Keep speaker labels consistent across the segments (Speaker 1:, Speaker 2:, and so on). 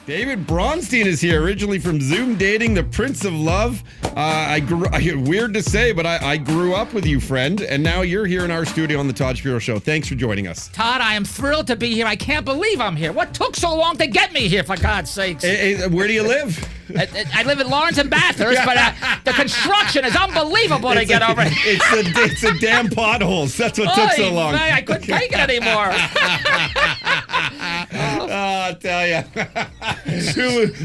Speaker 1: David Bronstein is here, originally from Zoom Dating, the Prince of Love. Weird to say, but I grew up with you, friend, and now you're here in our studio on the Todd Shapiro Show. Thanks for joining us.
Speaker 2: Todd, I am thrilled to be here. I can't believe I'm here. What took so long to get me here, for God's sakes?
Speaker 1: Where do you live?
Speaker 2: I live in Lawrence and Bathurst, but the construction is unbelible to get over here.
Speaker 1: It's the damn potholes. That's what took so long.
Speaker 2: Man, I couldn't take it anymore.
Speaker 1: I'll tell you.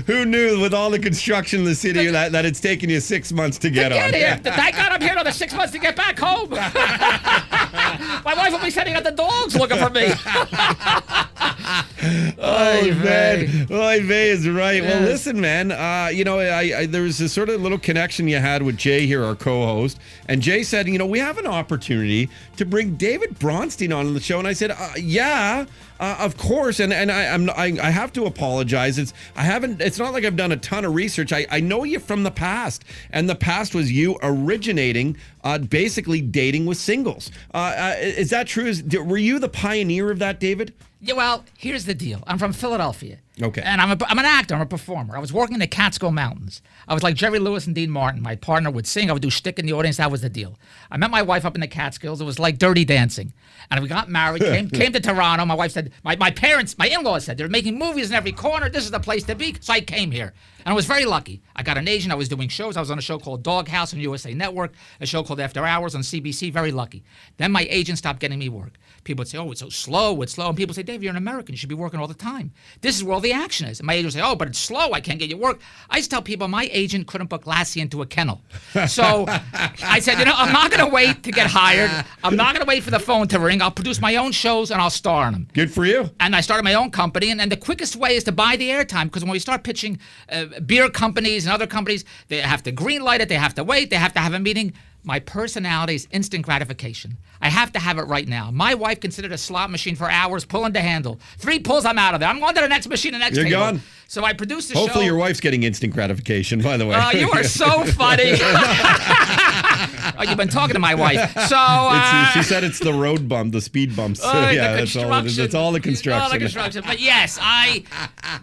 Speaker 1: Who knew with all the construction in the city that it's taken you 6 months to get on?
Speaker 2: Here. Thank God I'm here another 6 months to get back home. My wife will be sending out the dogs looking for me.
Speaker 1: Oh, man. Oy vey is right. Yes. Well, listen, man. There was this sort of little connection you had with Jay here, our co-host. And Jay said, we have an opportunity to bring David Bronstein on the show. And I said, yeah. Of course, and I have to apologize. It's not like I've done a ton of research. I know you from the past, and the past was you originating, basically dating with singles. Is that true? Were you the pioneer of that, David?
Speaker 2: Yeah. Well, here's the deal. I'm from Philadelphia.
Speaker 1: Okay.
Speaker 2: And I'm an actor. I'm a performer. I was working in the Catskill Mountains. I was like Jerry Lewis and Dean Martin. My partner would sing. I would do shtick in the audience. That was the deal. I met my wife up in the Catskills. It was like Dirty Dancing. And we got married, came to Toronto. My wife said, my parents, my in-laws said, they're making movies in every corner. This is the place to be. So I came here. And I was very lucky. I got an agent. I was doing shows. I was on a show called Doghouse on USA Network, a show called After Hours on CBC. Very lucky. Then my agent stopped getting me work. People would say, oh, it's so slow. It's slow. And people would say, Dave, you're an American. You should be working all the time. This is where all the action is. And my agent would say, oh, but it's slow. I can't get you work. I used to tell people my agent couldn't book Lassie into a kennel. So I said, I'm not going to wait to get hired. I'm not going to wait for the phone to ring. I'll produce my own shows and I'll star in them.
Speaker 1: Good for you.
Speaker 2: And I started my own company. And the quickest way is to buy the airtime, because when we start pitching beer companies and other companies, they have to green light it. They have to wait. They have to have a meeting. My personality is instant gratification. I have to have it right now. My wife considered a slot machine for hours, pulling the handle. 3 pulls, I'm out of there. I'm on to the next machine, the next
Speaker 1: You're
Speaker 2: table.
Speaker 1: gone.
Speaker 2: So I produced the show.
Speaker 1: Hopefully your wife's getting instant gratification, by the way.
Speaker 2: You are so funny. Oh, you've been talking to my wife. So
Speaker 1: she said it's the road bump, the speed bumps. Yeah, that's all it is. It's all the construction.
Speaker 2: All the construction. But yes,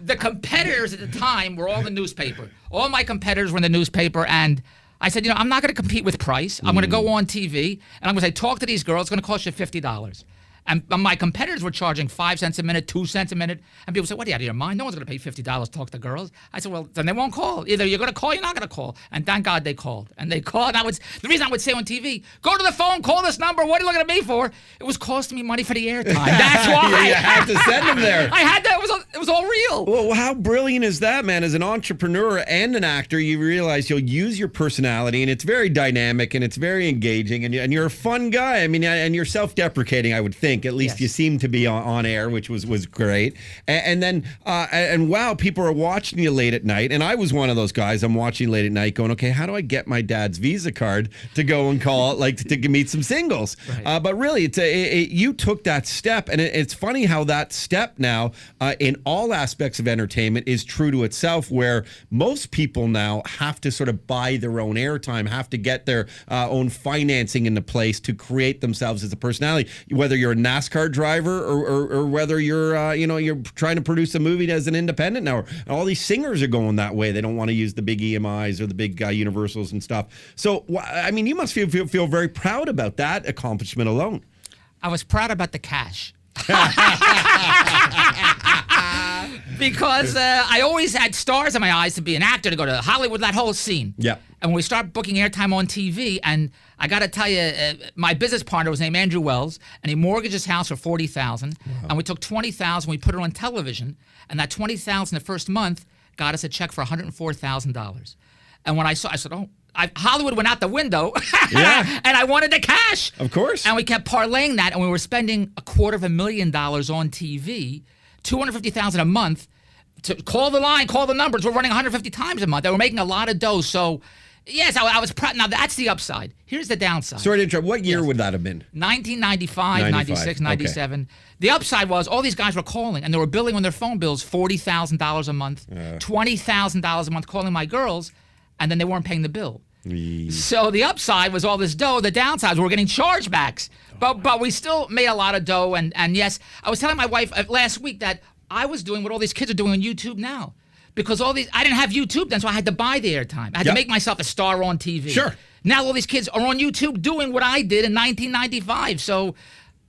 Speaker 2: the competitors at the time were all in the newspaper. All my competitors were in the newspaper, and I said, I'm not going to compete with price. I'm going to go on TV, and I'm going to say, talk to these girls. It's going to cost you $50. And my competitors were charging 5 cents a minute, 2 cents a minute. And people said, what, are you out of your mind? No one's going to pay $50 to talk to girls. I said, well, then they won't call. Either you're going to call or you're not going to call. And thank God they called. And they called. And the reason I would say on TV, go to the phone, call this number. What are you looking at me for? It was costing me money for the airtime. That's why.
Speaker 1: You had to send them there.
Speaker 2: I had that. It was all real.
Speaker 1: Well, how brilliant is that, man? As an entrepreneur and an actor, you realize you'll use your personality, and it's very dynamic, and it's very engaging, and you're a fun guy. I mean, and you're self-deprecating, I would think. At least you seem to be on air, which was great. And then wow, people are watching you late at night. And I was one of those guys. I'm watching late at night going, okay, how do I get my dad's Visa card to go and call, like, to meet some singles? Right. But really, you took that step. And it's funny how that step now, in all aspects of entertainment, is true to itself, where most people now have to sort of buy their own airtime, have to get their own financing into place to create themselves as a personality, whether you're a NASCAR driver or whether you're you're trying to produce a movie as an independent now. All these singers are going that way. They don't want to use the big EMIs or the big Universals and stuff. So I mean, you must feel very proud about that accomplishment alone.
Speaker 2: I was proud about the cash. Because I always had stars in my eyes to be an actor, to go to Hollywood, that whole scene.
Speaker 1: Yeah.
Speaker 2: And when we start booking airtime on TV, and I got to tell you, my business partner was named Andrew Wells, and he mortgaged his house for $40,000, and we took $20,000, we put it on television, and that $20,000 the first month got us a check for $104,000. And when I said, oh, Hollywood went out the window,
Speaker 1: yeah.
Speaker 2: And I wanted the cash.
Speaker 1: Of course.
Speaker 2: And we kept parlaying that, and we were spending $250,000 on TV, $250,000 a month, to call the line, call the numbers. We're running 150 times a month. And we're making a lot of dough. So, yes, I was proud. Now, that's the upside. Here's the downside.
Speaker 1: Sorry to interrupt. What year would that have been?
Speaker 2: 1995, 96, 97. Okay. The upside was all these guys were calling, and they were billing on their phone bills $40,000 a month, $20,000 a month, calling my girls, and then they weren't paying the bill. So the upside was all this dough. The downside was we were getting chargebacks. But we still made a lot of dough. And yes, I was telling my wife last week that I was doing what all these kids are doing on YouTube now. because I didn't have YouTube then, so I had to buy the airtime. I had to make myself a star on TV.
Speaker 1: Sure.
Speaker 2: Now all these kids are on YouTube doing what I did in 1995. So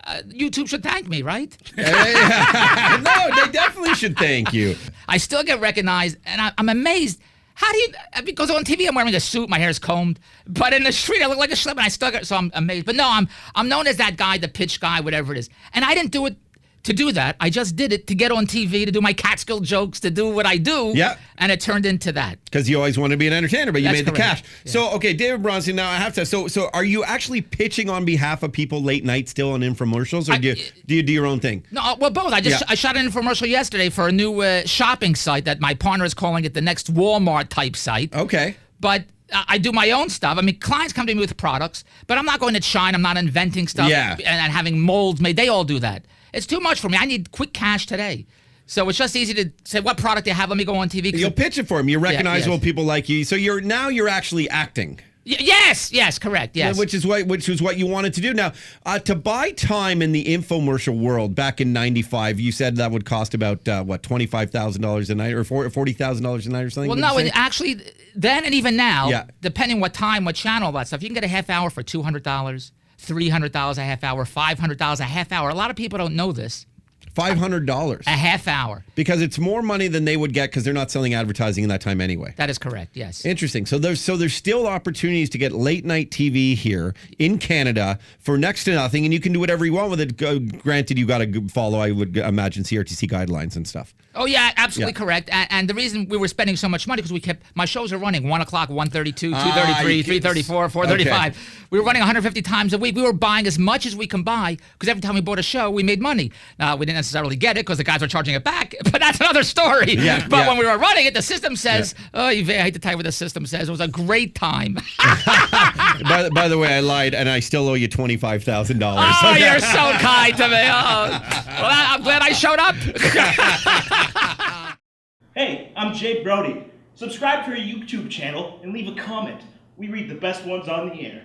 Speaker 2: YouTube should thank me, right?
Speaker 1: No, they definitely should thank you.
Speaker 2: I still get recognized, and I'm amazed. How do you? Because on TV I'm wearing a suit, my hair's combed, but in the street I look like a schlep, and I still get. So I'm amazed. But no, I'm known as that guy, the pitch guy, whatever it is. And I didn't do it to do that. I just did it to get on TV, to do my Catskill jokes, to do what I do.
Speaker 1: Yeah.
Speaker 2: And it turned into that.
Speaker 1: Because you always wanted to be an entertainer, but you
Speaker 2: That's
Speaker 1: made the
Speaker 2: correct.
Speaker 1: cash.
Speaker 2: Yeah.
Speaker 1: So, okay, David Bronstein, now I have to. So are you actually pitching on behalf of people late night still on infomercials, or do you do your own thing?
Speaker 2: No, well, both. I shot an infomercial yesterday for a new shopping site that my partner is calling it the next Walmart type site.
Speaker 1: Okay.
Speaker 2: But I do my own stuff. I mean, clients come to me with products, but I'm not going to China. I'm not inventing stuff and having molds made. They all do that. It's too much for me. I need quick cash today. So it's just easy to say, what product do you have? Let me go on TV.
Speaker 1: You'll pitch it for them. You're recognizable, people like you. So you're actually acting.
Speaker 2: Yes, correct, yes.
Speaker 1: Yeah, which is what you wanted to do. Now, to buy time in the infomercial world back in '95, you said that would cost about $25,000 a night or $40,000 a night or something.
Speaker 2: Well, no, actually, then and even now, depending what time, what channel, all that stuff, you can get a half hour for $200, $300 a half hour, $500 a half hour. A lot of people don't know this.
Speaker 1: $500
Speaker 2: a half hour,
Speaker 1: because it's more money than they would get because they're not selling advertising in that time anyway.
Speaker 2: That is correct. Yes.
Speaker 1: Interesting. So there's still opportunities to get late night TV here in Canada for next to nothing, and you can do whatever you want with it. Granted, you got to follow, I would imagine, CRTC guidelines and stuff.
Speaker 2: Oh yeah, absolutely correct. And the reason we were spending so much money because my shows are running 1 o'clock, 1:32, 2:33, 3:34, 4:35. Okay. We were running 150 times a week. We were buying as much as we can buy because every time we bought a show, we made money. Now we didn't necessarily get it because the guys were charging it back, but that's another story. But when we were running it, the system says, I hate to tell you what the system says. It was a great time.
Speaker 1: by the way, I lied, and I still owe you $25,000.
Speaker 2: Oh, you're so kind to me. Oh. Well, I'm glad I showed up.
Speaker 3: Hey, I'm Jay Brody. Subscribe to our YouTube channel and leave a comment. We read the best ones on the air.